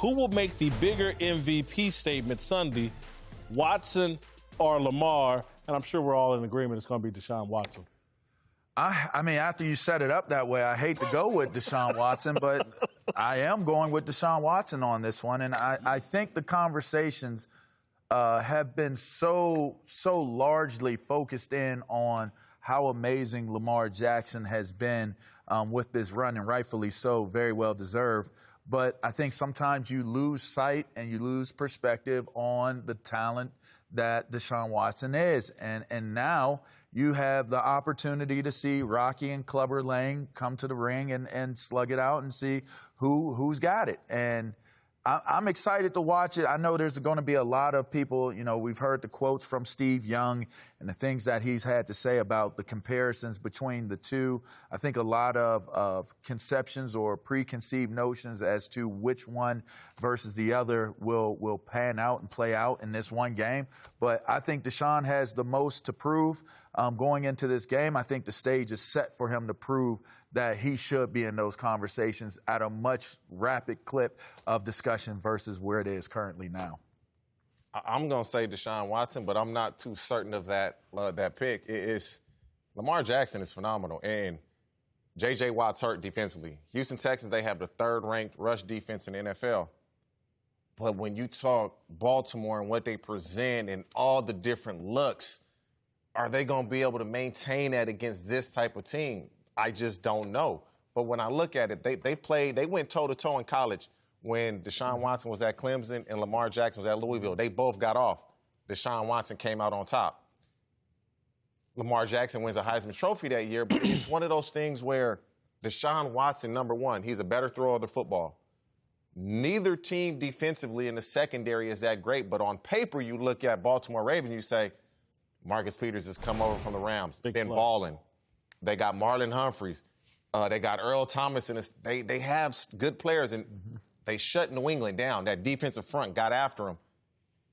Who will make the bigger MVP statement Sunday, Watson or Lamar? And I'm sure we're all in agreement it's going to be Deshaun Watson. I mean, after you set it up that way, I hate to go with Deshaun Watson, but I am going with Deshaun Watson on this one. And I think the conversations have been so largely focused in on how amazing Lamar Jackson has been with this run, and rightfully so, very well deserved. But I think sometimes you lose sight and you lose perspective on the talent that Deshaun Watson is. And now you have the opportunity to see Rocky and Clubber Lang come to the ring and slug it out and see who's got it. And I'm excited to watch it. I know there's going to be a lot of people, you know, we've heard the quotes from Steve Young and the things that he's had to say about the comparisons between the two. I think a lot of conceptions or preconceived notions as to which one versus the other will pan out and play out in this one game. But I think Deshaun has the most to prove going into this game. I think the stage is set for him to prove that he should be in those conversations at a much rapid clip of discussion versus where it is currently now. I'm going to say Deshaun Watson, but I'm not too certain of that pick. Lamar Jackson is phenomenal, and J.J. Watt's hurt defensively. Houston Texans, they have the third-ranked rush defense in the NFL. But when you talk Baltimore and what they present and all the different looks, are they going to be able to maintain that against this type of team? I just don't know. But when I look at it, they went toe-to-toe in college when Deshaun Watson was at Clemson and Lamar Jackson was at Louisville. They both got off. Deshaun Watson came out on top. Lamar Jackson wins a Heisman Trophy that year, but it's one of those things where Deshaun Watson, number one, he's a better thrower of the football. Neither team defensively in the secondary is that great, but on paper you look at Baltimore Ravens, you say, Marcus Peters has come over from the Rams, been balling. They got Marlon Humphreys. They got Earl Thomas. And they have good players, and they shut New England down. That defensive front got after him.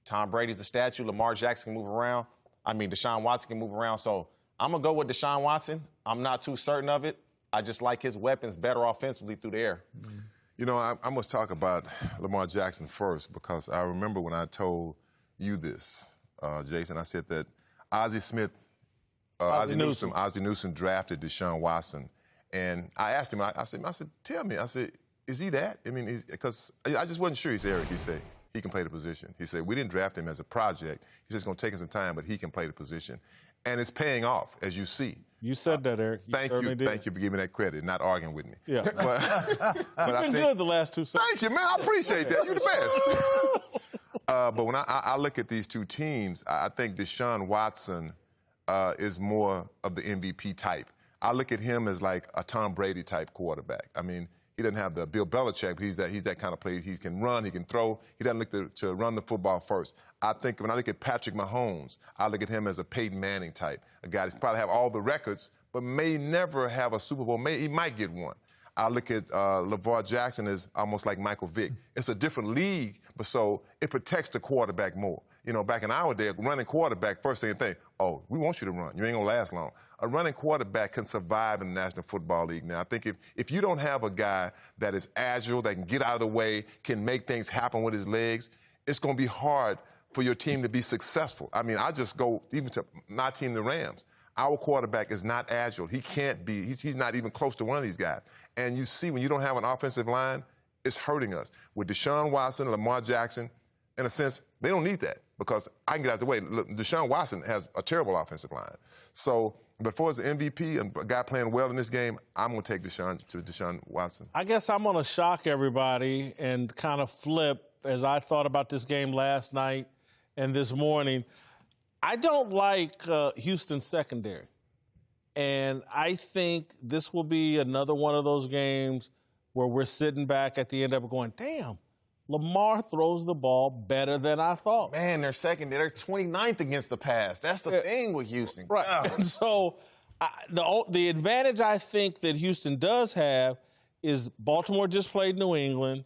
Tom Brady's a statue. Lamar Jackson can move around. I mean, Deshaun Watson can move around. So I'm going to go with Deshaun Watson. I'm not too certain of it. I just like his weapons better offensively through the air. You know, I must talk about Lamar Jackson first, because I remember when I told you this, Jason, I said that Ozzie Newsome drafted Deshaun Watson, and I asked him. I said, tell me. I said, is he that? I mean, because I just wasn't sure. He said, Eric, he said he can play the position. He said we didn't draft him as a project. He said it's going to take him some time, but he can play the position, and it's paying off, as you see. You said that, Eric. Thank you for giving me that credit, not arguing with me. Yeah, but you've been good the last 2 seconds. Thank you, man. I appreciate that. You're the best. But when I look at these two teams, I think Deshaun Watson is more of the MVP type. I look at him as like a Tom Brady type quarterback. I mean, he doesn't have the Bill Belichick, but he's that kind of player. He can run, he can throw. He doesn't look to run the football first. I think when I look at Patrick Mahomes, I look at him as a Peyton Manning type, a guy that's probably have all the records, but may never have a Super Bowl. He might get one. I look at LaVar Jackson as almost like Michael Vick. It's a different league, but so it protects the quarterback more. You know, back in our day, a running quarterback, first thing you think, oh, we want you to run. You ain't going to last long. A running quarterback can survive in the National Football League now. I think if you don't have a guy that is agile, that can get out of the way, can make things happen with his legs, it's going to be hard for your team to be successful. I mean, I just go even to my team, the Rams. Our quarterback is not agile. He can't be. He's not even close to one of these guys. And you see, when you don't have an offensive line, it's hurting us. With Deshaun Watson, Lamar Jackson, in a sense, they don't need that because I can get out of the way. Look, Deshaun Watson has a terrible offensive line. So, but for as an MVP and a guy playing well in this game, I'm going to take Deshaun Watson. I guess I'm going to shock everybody and kind of flip as I thought about this game last night and this morning. I don't like Houston's secondary. And I think this will be another one of those games where we're sitting back at the end of it going, damn, Lamar throws the ball better than I thought. Man, they're 29th against the pass. That's the thing with Houston. Right. And so the advantage I think that Houston does have is Baltimore just played New England.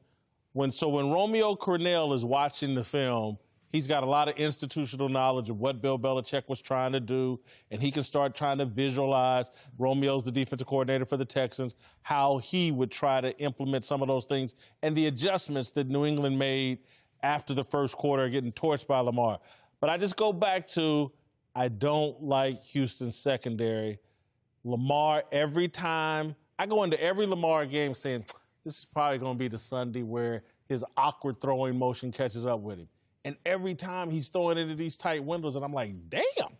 When Romeo Cornell is watching the film, He's got a lot of institutional knowledge of what Bill Belichick was trying to do, and he can start trying to visualize. Romeo's the defensive coordinator for the Texans, how he would try to implement some of those things and the adjustments that New England made after the first quarter, getting torched by Lamar. But I just go back to, I don't like Houston's secondary. Lamar, every time, I go into every Lamar game saying, this is probably going to be the Sunday where his awkward throwing motion catches up with him. And every time he's throwing into these tight windows, and I'm like, damn.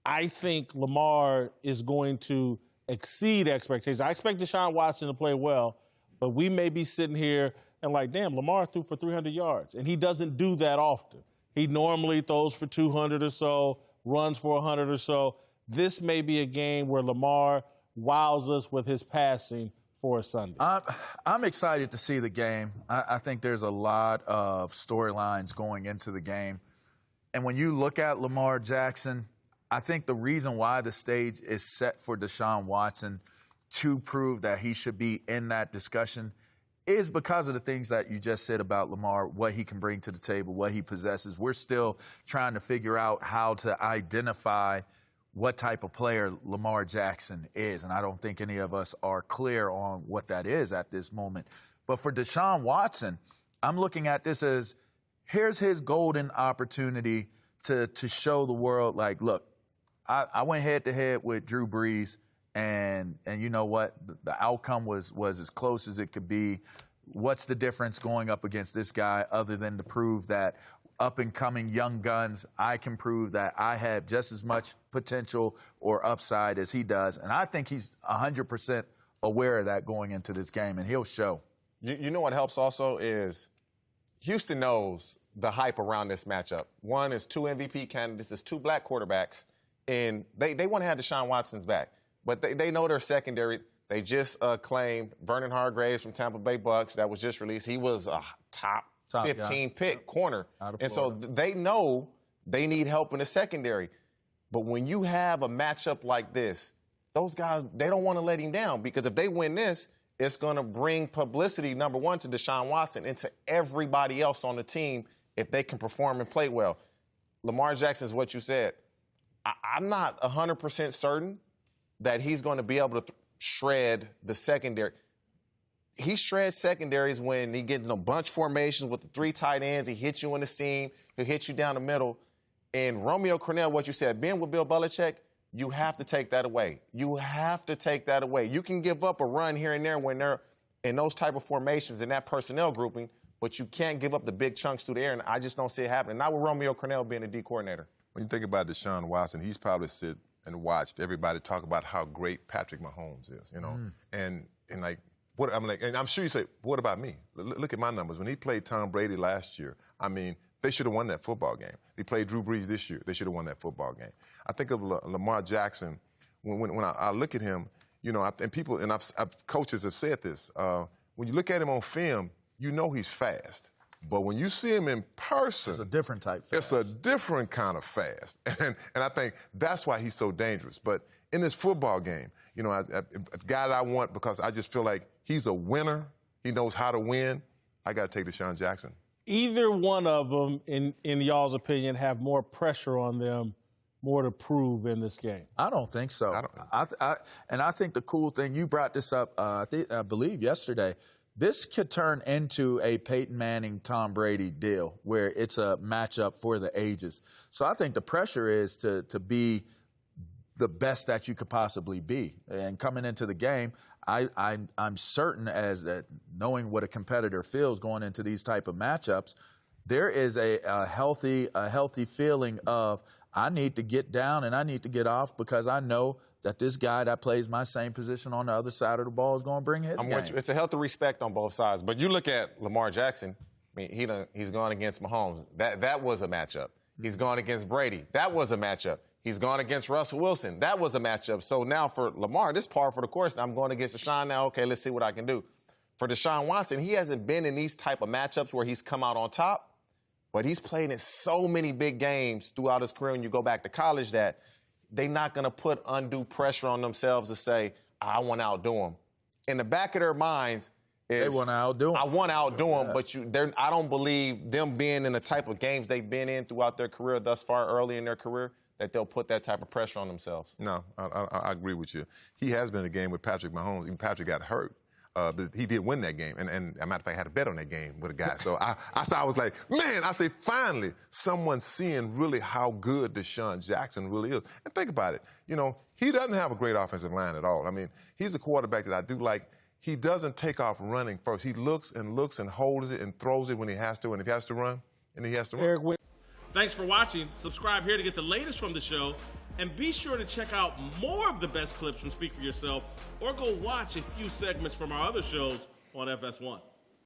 I think Lamar is going to exceed expectations. I expect Deshaun Watson to play well, but we may be sitting here and like, damn, Lamar threw for 300 yards. And he doesn't do that often. He normally throws for 200 or so, runs for 100 or so. This may be a game where Lamar wows us with his passing for a Sunday. I'm excited to see the game. I think there's a lot of storylines going into the game. And when you look at Lamar Jackson, I think the reason why the stage is set for Deshaun Watson to prove that he should be in that discussion is because of the things that you just said about Lamar, what he can bring to the table, what he possesses. We're still trying to figure out how to identify what type of player Lamar Jackson is, and I don't think any of us are clear on what that is at this moment. But for Deshaun Watson, I'm looking at this as here's his golden opportunity to show the world, like, look, I went head-to-head with Drew Brees, and you know what? The outcome was as close as it could be. What's the difference going up against this guy other than to prove that up-and-coming young guns, I can prove that I have just as much potential or upside as he does. And I think he's 100% aware of that going into this game, and he'll show. You know what helps also is Houston knows the hype around this matchup. One is 2 MVP candidates, it's 2 black quarterbacks, and they want to have Deshaun Watson's back. But they know their secondary. They just claimed Vernon Hargreaves from Tampa Bay Bucks that was just released. He was a top 15 pick corner. And so they know they need help in the secondary. But when you have a matchup like this, those guys, they don't want to let him down, because if they win this, it's going to bring publicity, number one, to Deshaun Watson and to everybody else on the team if they can perform and play well. Lamar Jackson is what you said. I'm not 100% certain that he's going to be able to shred the secondary. He shreds secondaries when he gets in a bunch formations with the 3 tight ends. He hits you in the seam. He'll hit you down the middle. And Romeo Crennel, what you said, being with Bill Belichick, you have to take that away. You have to take that away. You can give up a run here and there when they're in those type of formations in that personnel grouping, but you can't give up the big chunks through the air, and I just don't see it happening. Not with Romeo Crennel being a D coordinator. When you think about Deshaun Watson, he's probably sit and watched everybody talk about how great Patrick Mahomes is, you know, and like, what I'm like, and I'm sure you say, what about me? Look at my numbers. When he played Tom Brady last year, I mean, they should have won that football game. They played Drew Brees this year. They should have won that football game. I think of Lamar Jackson. When I look at him, you know, and people, and coaches have said this. When you look at him on film, you know he's fast. But when you see him in person, it's a different type fast. It's a different kind of fast. And I think that's why he's so dangerous. But in this football game, you know, a guy that I want, because I just feel like he's a winner, he knows how to win, I got to take Deshaun Jackson. Either one of them, in y'all's opinion, have more pressure on them, more to prove in this game? I don't think so. I think the cool thing, you brought this up, I believe yesterday, this could turn into a Peyton Manning, Tom Brady deal where it's a matchup for the ages. So I think the pressure is to be the best that you could possibly be. And coming into the game, I'm certain as that knowing what a competitor feels going into these type of matchups, there is a healthy feeling of I need to get down and I need to get off because I know that this guy that plays my same position on the other side of the ball is going to bring his game. It's a healthy respect on both sides. But you look at Lamar Jackson, I mean, he's gone against Mahomes. That was a matchup. He's gone against Brady. That was a matchup. He's gone against Russell Wilson. That was a matchup. So now for Lamar, this par for the course. I'm going against Deshaun now. Okay, let's see what I can do. For Deshaun Watson, he hasn't been in these type of matchups where he's come out on top, but he's played in so many big games throughout his career when you go back to college that they're not going to put undue pressure on themselves to say, I want to outdo him. In the back of their minds, They want to outdo them. I want to outdo them, but I don't believe them being in the type of games they've been in throughout their career thus far, early in their career, that they'll put that type of pressure on themselves. No, I agree with you. He has been in a game with Patrick Mahomes. Even Patrick got hurt. But he did win that game. And as a matter of fact, I had a bet on that game with a guy. So I was like, man, I say, finally, someone's seeing really how good Deshaun Jackson really is. And think about it. You know, he doesn't have a great offensive line at all. I mean, he's a quarterback that I do like. He doesn't take off running first. He looks and holds it and throws it when he has to. And if he has to run, and he has to run. Thanks for watching. Subscribe here to get the latest from the show. And be sure to check out more of the best clips from Speak For Yourself, or go watch a few segments from our other shows on FS1.